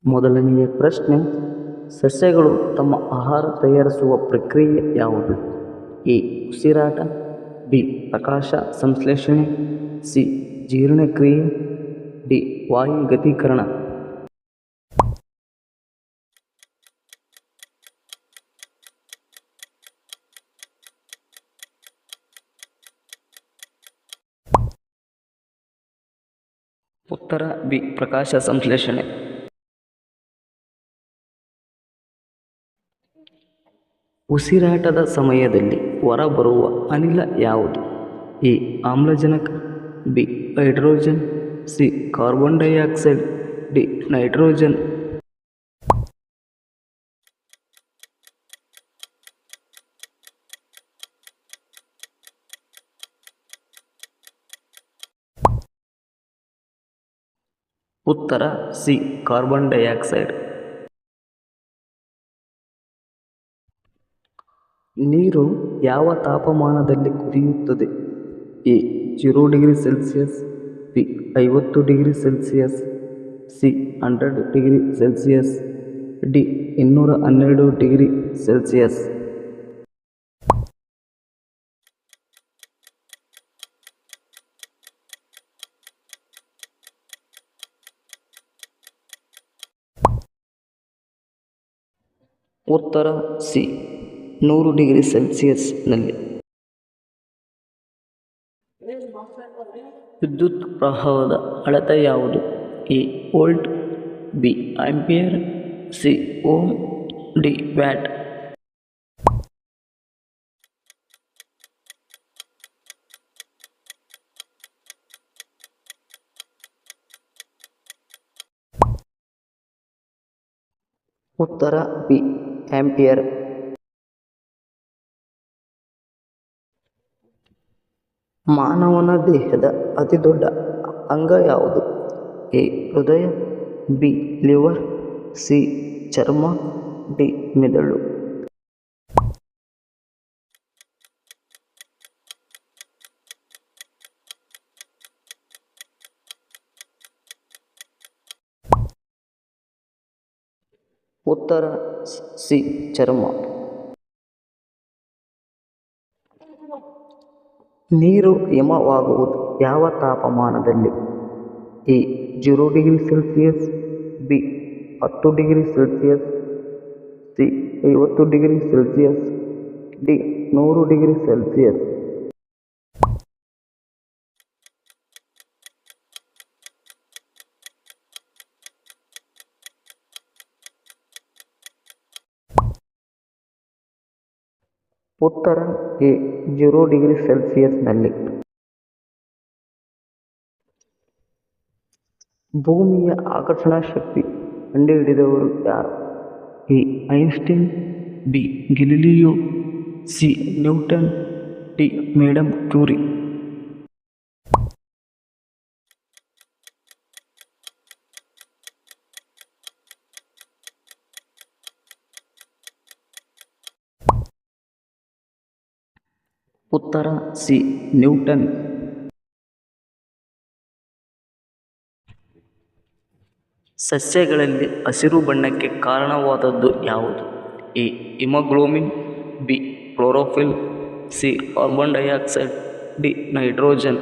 ಮೊದಲನೆಯ ಪ್ರಶ್ನೆ, ಸಸ್ಯಗಳು ತಮ್ಮ ಆಹಾರ ತಯಾರಿಸುವ ಪ್ರಕ್ರಿಯೆ ಯಾವುದು? ಎ. ಉಸಿರಾಟ, ಬಿ. ಪ್ರಕಾಶ ಸಂಶ್ಲೇಷಣೆ, ಸಿ. ಜೀರ್ಣಕ್ರಿಯೆ, ಡಿ. ವಾಯುಗತೀಕರಣ. ಉತ್ತರ ಬಿ. ಪ್ರಕಾಶ ಸಂಶ್ಲೇಷಣೆ. ಉಸಿರಾಟದ ಸಮಯದಲ್ಲಿ ಹೊರಬರುವ ಅನಿಲ ಯಾವುದು? ಎ. ಆಮ್ಲಜನಕ, B. Hydrogen, C. Carbon dioxide, D. Nitrogen. ಉತ್ತರ ಸಿ. Carbon dioxide. ನೀರು ಯಾವ ತಾಪಮಾನದಲ್ಲಿ ಕುದಿಯುತ್ತದೆ? A. 0 degree Celsius, B. 50 degree Celsius, C. 100 degree Celsius, D. 212 degree Celsius. ಉತ್ತರ ಸಿ. 100 ಡಿಗ್ರಿ ಸೆಲ್ಸಿಯಸ್ನಲ್ಲಿ. ವಿದ್ಯುತ್ ಪ್ರವಾಹದ ಅಳತೆ ಯಾವುದು? A. Volt, B. Ampere, C. Ohm, D. Watt. ಉತ್ತರ ಬಿ. ಆಂಪಿಯರ್. ಮಾನವನ ದೇಹದ ಅತಿದೊಡ್ಡ ಅಂಗ ಯಾವುದು? ಎ. ಹೃದಯ, ಬಿ. Liver, C. ಚರ್ಮ, ಡಿ. ಮೆದುಳು. ಉತ್ತರ ಸಿ. ಚರ್ಮ. ನೀರು ಹಿಮವಾಗುವುದು ಯಾವ ತಾಪಮಾನದಲ್ಲಿ? A. 0 degree Celsius, B. 10 degree Celsius, C. 50 degree Celsius, D. 100 degree Celsius. ಉತ್ತರ ಎ. 0 ಡಿಗ್ರಿ ಸೆಲ್ಸಿಯಸ್ನಲ್ಲಿ. ಭೂಮಿಯ ಆಕರ್ಷಣಾ ಶಕ್ತಿ ಕಂಡುಹಿಡಿದವರು ಯಾರು? A. Einstein, B. Galileo, C. Newton, D. Madam Curie. ಉತ್ತರ ಸಿ. ನ್ಯೂಟನ್. ಸಸ್ಯಗಳಲ್ಲಿ ಹಸಿರು ಬಣ್ಣಕ್ಕೆ ಕಾರಣವಾದದ್ದು ಯಾವುದು? A. Haemoglobin, B. Chlorophyll, C. Carbon dioxide, D. Nitrogen.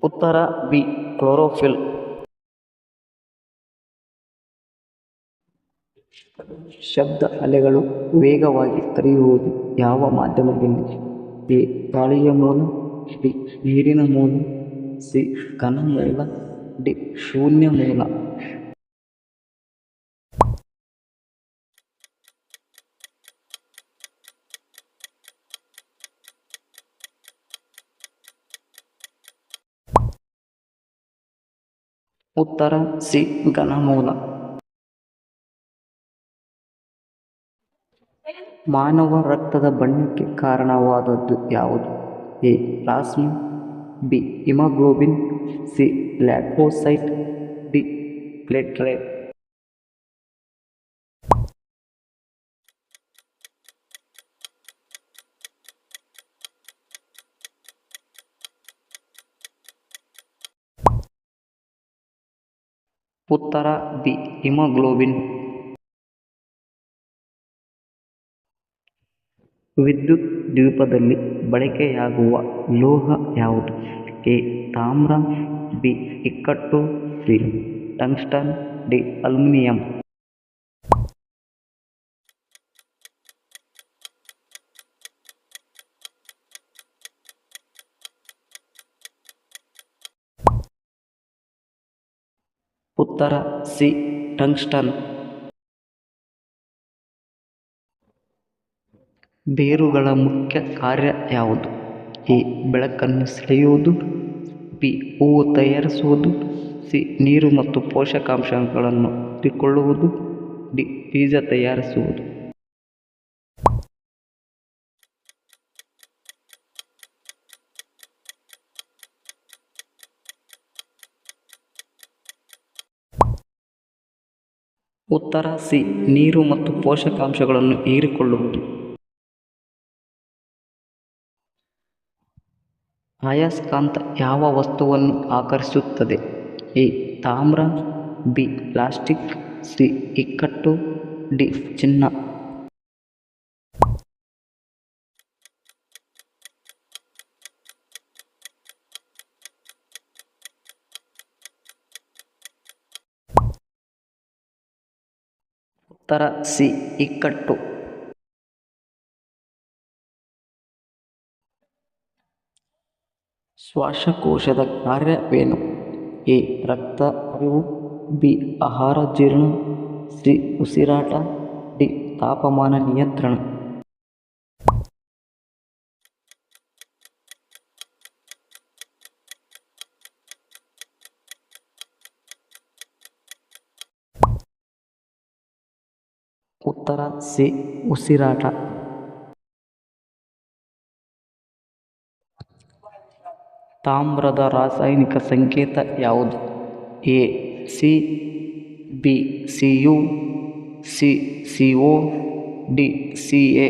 ಉತ್ತರ ಬಿ. ಕ್ಲೋರೋಫಿಲ್. ಶಬ್ದ ಅಲೆಗಳು ವೇಗವಾಗಿ ಹರಿಯುವುದು ಯಾವ ಮಾಧ್ಯಮದಲ್ಲಿ? ಎ. ಗಾಳಿಯ ಮೂಲ, ಬಿ. ನೀರಿನ ಮೂಲ, ಸಿ. ಘನ ಮೂಲ, ಡಿ. ಶೂನ್ಯ ಮೂಲ. ಉತ್ತರ ಸಿ. ಘನ ಮೂಲ. ಮಾನವ ರಕ್ತದ ಬಣ್ಣಕ್ಕೆ ಕಾರಣವಾದದ್ದು ಯಾವುದು? A. Plasma, B. Haemoglobin, C. Leucocyte, D. Platelet. ಉತ್ತರ ಬಿ ಹಿಮೋಗ್ಲೋಬಿನ್. ವಿದ್ಯುತ್ ದೀಪದಲ್ಲಿ ಬಳಕೆಯಾಗುವ ಲೋಹ ಯಾವುದು? ಎ ತಾಮ್ರ, ಬಿ ಇಕ್ಕಟ್ಟು, ಸಿ ಟಂಗ್ಸ್ಟನ್, ಡಿ ಅಲ್ಯೂಮಿನಿಯಂ. ಉತ್ತರ ಸಿ ಟಂಗ್ಸ್ಟನ್. ಬೇರುಗಳ ಮುಖ್ಯ ಕಾರ್ಯ ಯಾವುದು? ಎ ಬೆಳಕನ್ನು ಸೆಳೆಯುವುದು, ಬಿ ಹೂವು ತಯಾರಿಸುವುದು, ಸಿ ನೀರು ಮತ್ತು ಪೋಷಕಾಂಶಗಳನ್ನು ಹೀರಿಕೊಳ್ಳುವುದು, ಡಿ ಬೀಜ ತಯಾರಿಸುವುದು. ಉತ್ತರ ಸಿ ನೀರು ಮತ್ತು ಪೋಷಕಾಂಶಗಳನ್ನು ಹೀರಿಕೊಳ್ಳುವುದು. ಅಯಸ್ಕಾಂತ ಯಾವ ವಸ್ತುವನ್ನು ಆಕರ್ಷಿಸುತ್ತದೆ? ಎ ತಾಮ್ರ, ಬಿ ಪ್ಲಾಸ್ಟಿಕ್, ಸಿ ಇಕ್ಕಟ್ಟು, ಡಿ ಚಿನ್ನ. ಉತ್ತರ ಸಿ ಇಕ್ಕಟ್ಟು. ಶ್ವಾಸಕೋಶದ ಕಾರ್ಯವೇನು? ಎ ರಕ್ತ ಹರಿವು, ಬಿ ಆಹಾರ ಜೀರ್ಣ, ಸಿ ಉಸಿರಾಟ, ಡಿ ತಾಪಮಾನ ನಿಯಂತ್ರಣ. ಉತ್ತರ ಸಿ ಉಸಿರಾಟ. ತಾಮ್ರದ ರಾಸಾಯನಿಕ ಸಂಕೇತ ಯಾವುದು? A C, B C U, C C O, D C A.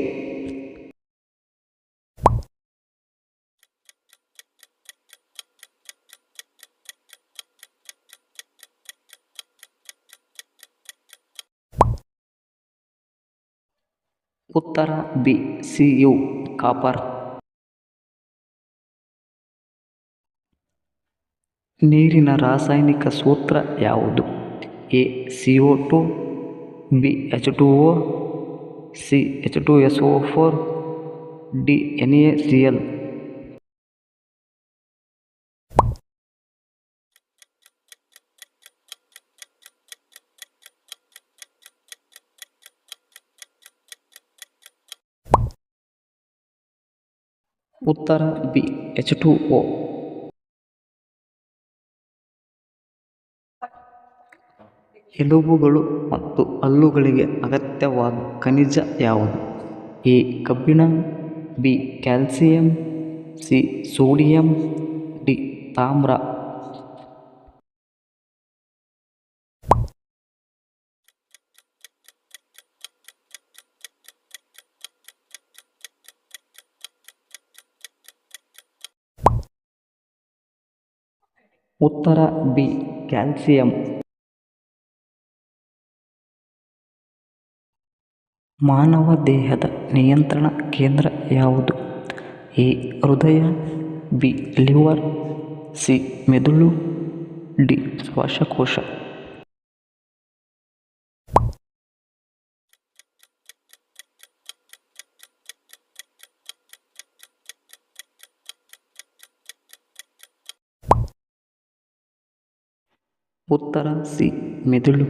ಉತ್ತರ ಬಿ ಸಿಯು ಕಾಪರ್. ನೀರಿನ ರಾಸಾಯನಿಕ ಸೂತ್ರ ಯಾವುದು? A CO2, B H2O, C H2SO4, D NaCl. ಉತ್ತರ ಬಿ H2O. ಎಲುಬುಗಳು ಮತ್ತು ಹಲ್ಲುಗಳಿಗೆ ಅಗತ್ಯವಾದ ಖನಿಜ ಯಾವುದು? ಎ ಕಬ್ಬಿಣ, B calcium, C sodium, D ತಾಮ್ರ. ಉತ್ತರ ಬಿ ಕ್ಯಾಲ್ಸಿಯಂ. ಮಾನವ ದೇಹದ ನಿಯಂತ್ರಣ ಕೇಂದ್ರ ಯಾವುದು? ಎ ಹೃದಯ, ಬಿ ಲಿವರ್, ಸಿ ಮೆದುಳು, ಡಿ ಶ್ವಾಸಕೋಶ. ಉತ್ತರ ಸಿ ಮೆದುಳು.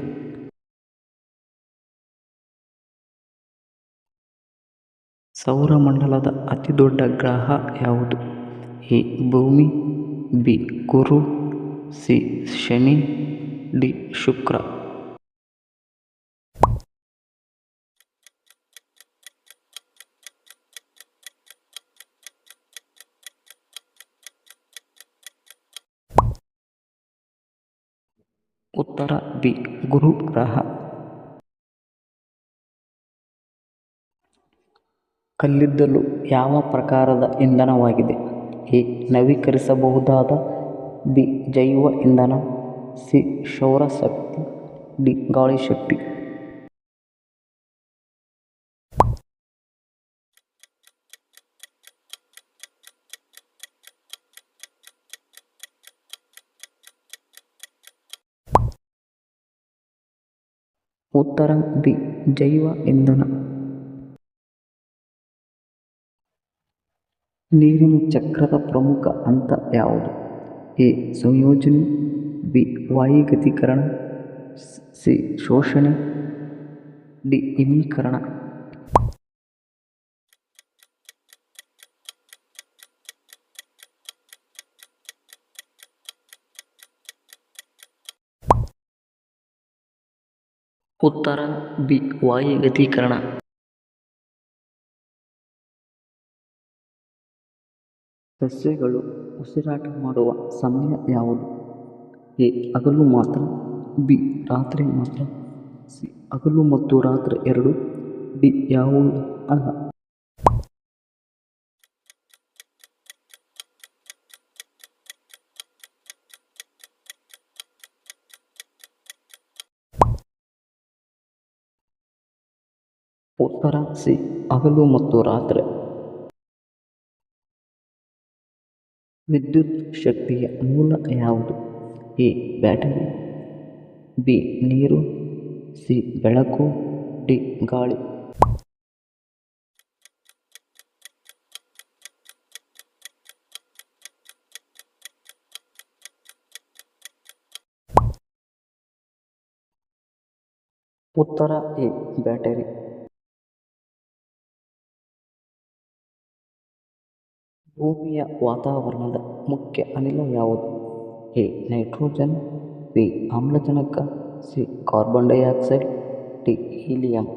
ಸೌರಮಂಡಲದ ಅತಿದೊಡ್ಡ ಗ್ರಹ ಯಾವುದು? ಎ ಭೂಮಿ, ಬಿ ಗುರು, ಸಿ ಶನಿ, ಡಿ ಶುಕ್ರ. ಉತ್ತರ ಬಿ ಗುರು ಗ್ರಹ. ಕಲ್ಲಿದ್ದಲು ಯಾವ ಪ್ರಕಾರದ ಇಂಧನವಾಗಿದೆ? ಎ ನವೀಕರಿಸಬಹುದಾದ, ಬಿ ಜೈವ ಇಂಧನ, ಸಿ ಸೌರಶಕ್ತಿ, ಡಿ ಗಾಳಿ ಶಕ್ತಿ. ಉತ್ತರ ಬಿ ಜೈವ ಇಂಧನ. ನೀರಿನ ಚಕ್ರದ ಪ್ರಮುಖ ಹಂತ ಯಾವುದು? ಎ ಸಂಯೋಜನೆ, ಬಿ ವಾಯುಗತೀಕರಣ, ಸಿ ಶೋಷಣೆ, ಡಿ ಹಿಮೀಕರಣ. ಉತ್ತರ ಬಿ ವಾಯುಗತೀಕರಣ. ಸಸ್ಯಗಳು ಉಸಿರಾಟ ಮಾಡುವ ಸಮಯ ಯಾವುದು? ಎ ಹಗಲು ಮಾತ್ರ, ಬಿ ರಾತ್ರಿ ಮಾತ್ರ, ಸಿ ಹಗಲು ಮತ್ತು ರಾತ್ರಿ ಎರಡು, ಡಿ ಯಾವುದು ಅಲ್ಲ. ಉತ್ತರ ಸಿ ಹಗಲು ಮತ್ತು ರಾತ್ರಿ. ವಿದ್ಯುತ್ ಶಕ್ತಿಯ ಮೂಲ ಯಾವುದು? ಎ ಬ್ಯಾಟರಿ, ಬಿ ನೀರು, ಸಿ ಬೆಳಕು, ಡಿ ಗಾಳಿ. ಉತ್ತರ ಎ ಬ್ಯಾಟರಿ. ಭೂಮಿಯ ವಾತಾವರಣದ ಮುಖ್ಯ ಅನಿಲ ಯಾವುದು? ಎ ನೈಟ್ರೋಜನ್, ಬಿ ಆಮ್ಲಜನಕ, C carbon dioxide, D helium.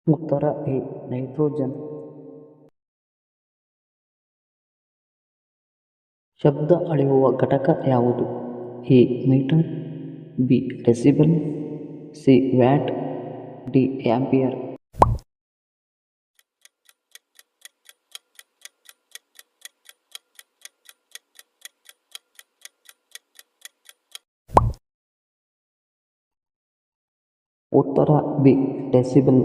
ಉತ್ತರ ಎ ನೈಟ್ರೋಜನ್. ಶಬ್ದ ಅಳೆಯುವ ಘಟಕ ಯಾವುದು? A metre, B decibel, C watt, D ampere. ಉತ್ತರ ಬಿ ಡೆಸಿಬಲ್.